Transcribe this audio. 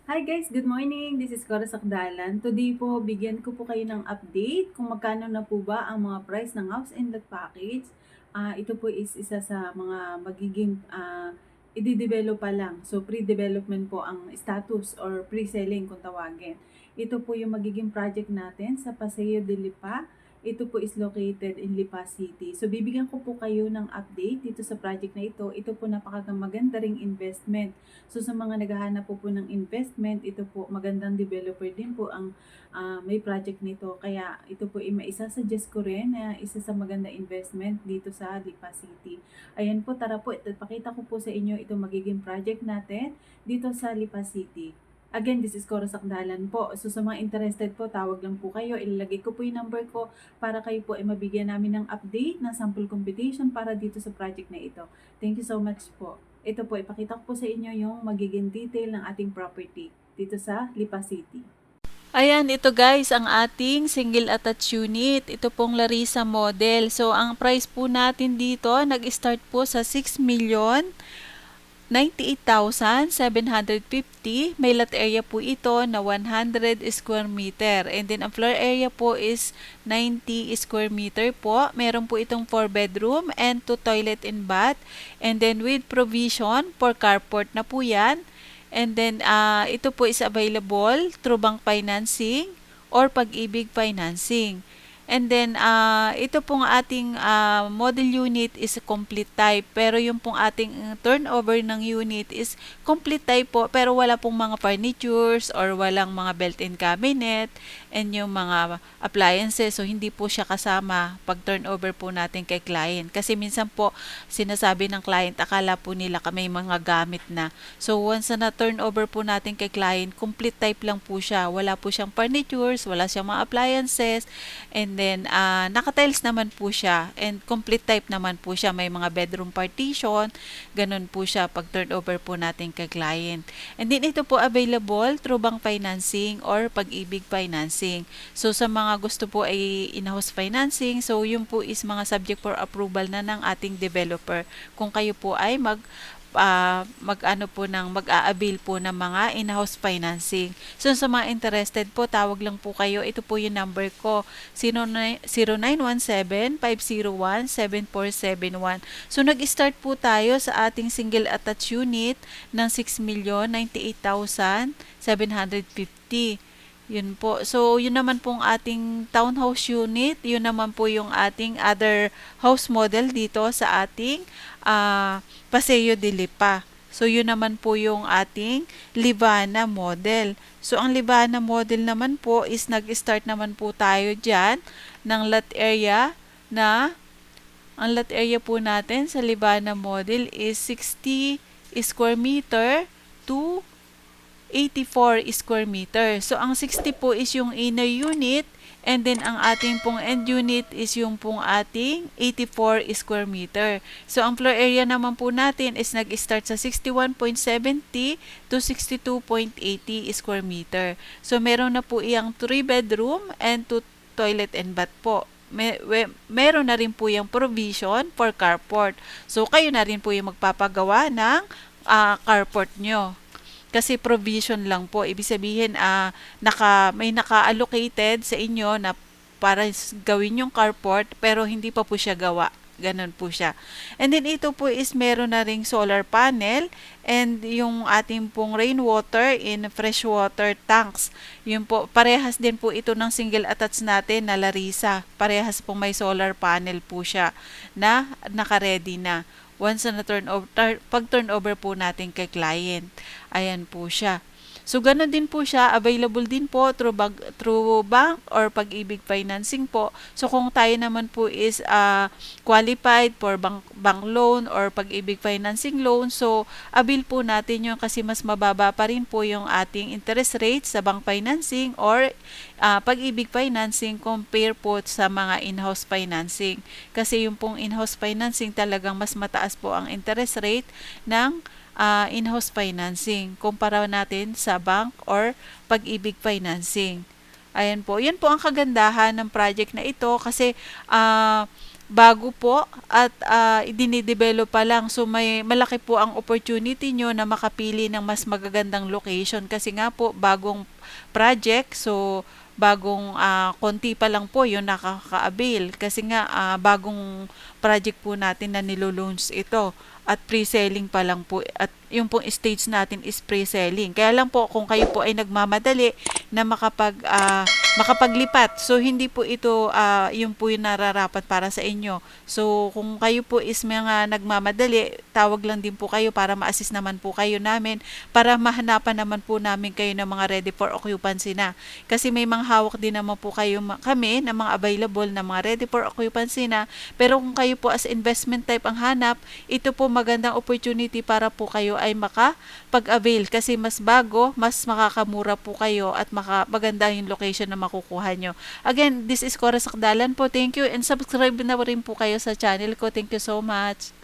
Hi guys, good morning. This is Cora Sakdalan. Today po, bigyan ko po kayo ng update kung magkano na po ba ang mga price ng house and lot package. Ito po is isa sa mga magiging i-develop pa lang. So pre-development po ang status or pre-selling kung tawagin. Ito po yung magiging project natin sa Paseo de Lipa. Ito po is located in Lipa City. So bibigyan ko po kayo ng update dito sa project na ito. Ito po napakaganda ring investment. So sa mga naghahanap po ng investment, ito po magandang developer din po ang may project nito. Kaya ito po ay maisasuggest ko rin na isa sa maganda investment dito sa Lipa City. Ayan po, tara po, pakita ko po sa inyo ito magiging project natin dito sa Lipa City. Again, this is Cora Sakdalan po. So sa mga interested po, tawag lang po kayo. Ilalagay ko po yung number ko para kayo po ay mabigyan namin ng update na sample computation para dito sa project na ito. Thank you so much po. Ito po, ipakita ko po sa inyo yung magiging detail ng ating property dito sa Lipa City. Ayan, ito guys, ang ating single attached unit. Ito pong Larissa model. So, ang price po natin dito, nag-start po sa 6,98,750. May lot area po ito na 100 square meter. And then, ang floor area po is 90 square meter po. Meron po itong 4 bedroom and 2 toilet and bath. And then, with provision for carport na po yan. And then, ito po is available through bank financing or pag-ibig financing. And then, ito pong ating model unit is complete type. Pero yung pong ating turnover ng unit is complete type po. Pero wala pong mga furnitures or walang mga built-in cabinet and yung mga appliances. So, hindi po siya kasama pag turnover po natin kay client. Kasi minsan po, sinasabi ng client, akala po nila may mga gamit na. So, once na turnover po natin kay client, complete type lang po siya. Wala po siyang furnitures, wala siyang mga appliances, and then, naka-tiles naman po siya, and complete type naman po siya. May mga bedroom partition, ganun po siya pag turnover po natin kay client. And then, ito po available through bank financing or pag-ibig financing. So, sa mga gusto po ay in-house financing, so yun po is mga subject for approval na ng ating developer. Kung kayo po ay mag-a-avail po ng mga in-house financing. So sa mga interested po, tawag lang po kayo. Ito po yung number ko, 0917-501-7471. So nag-start po tayo sa ating single attached unit ng 6,98,750. Yun po. So, yun naman pong ating townhouse unit. Yun naman po yung ating other house model dito sa ating Paseo de Lipa. So, yun naman po yung ating Livana model. So, ang Livana model naman po is nag-start naman po tayo dyan ng lot area na ang lot area po natin sa Livana model is 60 square meter to 84 square meter. So, ang 60 po is yung inner unit, and then ang ating pong end unit is yung pong ating 84 square meter. So, ang floor area naman po natin is nag-start sa 61.70 to 62.80 square meter. So, meron na po iyang 3 bedroom and 2 toilet and bath po. Meron na rin po yung provision for carport. So, kayo na rin po yung magpapagawa ng carport nyo. Kasi provision lang po. Ibig sabihin, may naka-allocated sa inyo na para gawin yung carport, pero hindi pa po siya gawa. Ganon po siya. And then ito po is meron na ring solar panel and yung ating pong rainwater in freshwater tanks. Yun po, parehas din po ito ng single attached natin na Larissa. Parehas pong may solar panel po siya na naka-ready na once na pag turnover po natin kay client. Ayan po siya. So, ganun din po siya. Available din po through bank or pag-ibig financing po. So, kung tayo naman po is qualified for bank loan or pag-ibig financing loan, so, avail po natin yun kasi mas mababa pa rin po yung ating interest rate sa bank financing or pag-ibig financing compare po sa mga in-house financing. Kasi yung pong in-house financing talagang mas mataas po ang interest rate ng in-house financing kumpara natin sa bank or pag-ibig financing. Ayan po. Yan po ang kagandahan ng project na ito kasi bago po at idinidevelop pa lang. So may malaki po ang opportunity nyo na makapili ng mas magagandang location kasi nga po bagong project. So bagong konti pa lang po yung nakaka-avail kasi nga bagong project po natin na nilo-launch ito at pre-selling pa lang po at yung pong stage natin is pre-selling. Kaya lang po kung kayo po ay nagmamadali na makapaglipat. So hindi po ito yung po yung nararapat para sa inyo. So kung kayo po is mga nagmamadali, tawag lang din po kayo para ma-assist naman po kayo namin para mahanapan naman po namin kayo ng mga ready for occupancy na. Kasi may mga hawak din naman po kayo kami ng mga available na mga ready for occupancy na. Pero kung kayo po as investment type ang hanap, ito po magandang opportunity para po kayo ay makapag-avail kasi mas bago, mas makakamura po kayo at maganda yung location na makukuha nyo. Again, this is Cora Sakdalan po. Thank you and subscribe na rin po kayo sa channel ko. Thank you so much.